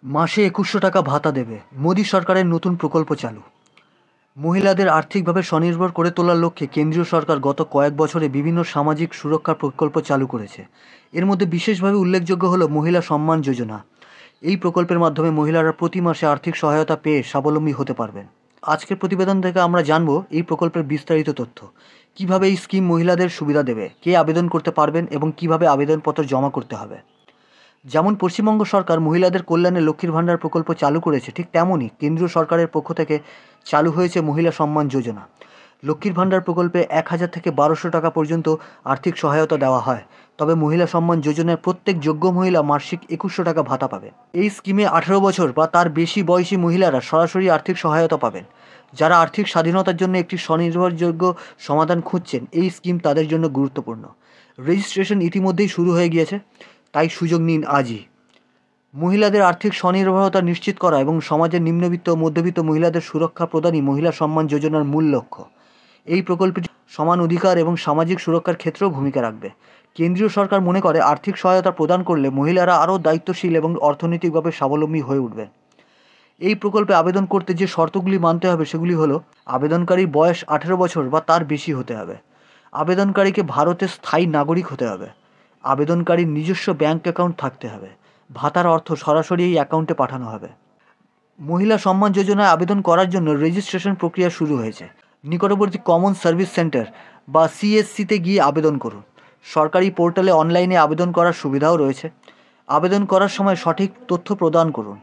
মাসে ২১০০ টাকা ভাতা দেবে, মোদী সরকারের নতুন প্রকল্প চালু। মহিলাদের আর্থিকভাবে স্বনির্ভর করে তোলার লক্ষ্যে কেন্দ্রীয় সরকার গত কয়েক বছরে বিভিন্ন সামাজিক সুরক্ষা প্রকল্প চালু করেছে। এর মধ্যে বিশেষভাবে উল্লেখযোগ্য হলো মহিলা সম্মান যোজনা। এই প্রকল্পের মাধ্যমে মহিলারা প্রতি মাসে আর্থিক সহায়তা পেয়ে স্বাবলম্বী হতে পারবেন। আজকের প্রতিবেদন থেকে আমরা জানব এই প্রকল্পের বিস্তারিত তথ্য, কিভাবে এই স্কিম মহিলাদের সুবিধা দেবে, কে আবেদন করতে পারবেন এবং কিভাবে আবেদনপত্র জমা করতে হবে। যেমন পশ্চিমবঙ্গ সরকার মহিলাদের কল্যাণে লক্ষ্মীর ভাণ্ডার প্রকল্প চালু করেছে, ঠিক তেমনই কেন্দ্রীয় সরকারের পক্ষ থেকে চালু হয়েছে মহিলা সম্মান যোজনা। লক্ষ্মীর ভাণ্ডার প্রকল্পে ১,০০০ থেকে ১,২০০ টাকা পর্যন্ত আর্থিক সহায়তা দেওয়া হয়। তবে মহিলা সম্মান যোজনায় প্রত্যেক যোগ্য মহিলা মাসিক ২১০০ টাকা ভাতা পাবেন। এই স্কিমে ১৮ বছর বা তার বেশি বয়সী মহিলারা সরাসরি আর্থিক সহায়তা পাবেন। যারা আর্থিক স্বাধীনতার জন্য একটি স্বনির্ভরযোগ্য সমাধান খুঁজছেন, এই স্কিম তাদের জন্য গুরুত্বপূর্ণ। রেজিস্ট্রেশন ইতিমধ্যেই শুরু হয়ে গিয়েছে, তাই সুযোগ নিন আজই। মহিলাদের আর্থিক স্বনির্ভরতা নিশ্চিত করা এবং সমাজের নিম্নবিত্ত ও মধ্যবিত্ত মহিলাদের সুরক্ষা প্রদানই মহিলা সম্মান যোজনার মূল লক্ষ্য। এই প্রকল্পটি সমান অধিকার এবং সামাজিক সুরক্ষার ক্ষেত্রেও ভূমিকা রাখবে। কেন্দ্রীয় সরকার মনে করে আর্থিক সহায়তা প্রদান করলে মহিলারা আরও দায়িত্বশীল এবং অর্থনৈতিকভাবে স্বাবলম্বী হয়ে উঠবেন। এই প্রকল্পে আবেদন করতে যে শর্তগুলি মানতে হবে সেগুলি হলো: আবেদনকারীর বয়স ১৮ বছর বা তার বেশি হতে হবে। আবেদনকারীকে ভারতের স্থায়ী নাগরিক হতে হবে। আবেদনকারীর নিজস্ব ব্যাংক অ্যাকাউন্ট থাকতে হবে। ভাতার অর্থ সরাসরি এই অ্যাকাউন্টে পাঠানো হবে। মহিলা সম্মান যোজনায় আবেদন করার জন্য রেজিস্ট্রেশন প্রক্রিয়া শুরু হয়েছে। নিকটবর্তী কমন সার্ভিস সেন্টার বা সিএসসিতে গিয়ে আবেদন করুন। সরকারি পোর্টালে অনলাইনে আবেদন করার সুবিধাও রয়েছে। আবেদন করার সময় সঠিক তথ্য প্রদান করুন।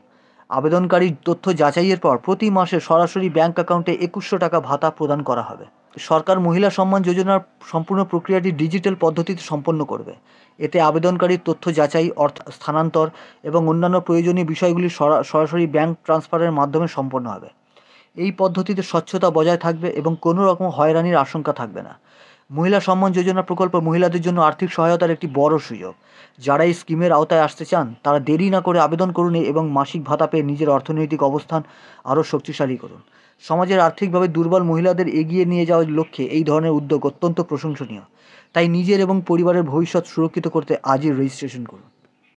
আবেদনকারীর তথ্য যাচাইয়ের পর প্রতি মাসে সরাসরি ব্যাংক অ্যাকাউন্টে ২১০০ টাকা ভাতা প্রদান করা হবে। সরকার মহিলা সম্মান যোজনার সম্পূর্ণ প্রক্রিয়াটি ডিজিটাল পদ্ধতিতে সম্পন্ন করবে। এতে আবেদনকারীর তথ্য যাচাই, অর্থ স্থানান্তর এবং অন্যান্য প্রয়োজনীয় বিষয়গুলি সরাসরি ব্যাংক ট্রান্সফারের মাধ্যমে সম্পন্ন হবে। এই পদ্ধতিতে স্বচ্ছতা বজায় থাকবে এবং কোনো রকম হয়রানির আশঙ্কা থাকবে না। মহিলা সম্মান যোজনা প্রকল্প মহিলাদের জন্য আর্থিক সহায়তার একটি বড় সুযোগ। যারা এই স্কিমের আওতায় আসতে চান তারা দেরি না করে আবেদন করুন এবং মাসিক ভাতা পেয়ে নিজের অর্থনৈতিক অবস্থান আরও শক্তিশালী করুন। সমাজের আর্থিকভাবে দুর্বল মহিলাদের এগিয়ে নিয়ে যাওয়ার লক্ষ্যে এই ধরনের উদ্যোগ অত্যন্ত প্রশংসনীয়। তাই নিজের এবং পরিবারের ভবিষ্যৎ সুরক্ষিত করতে আজই রেজিস্ট্রেশন করুন।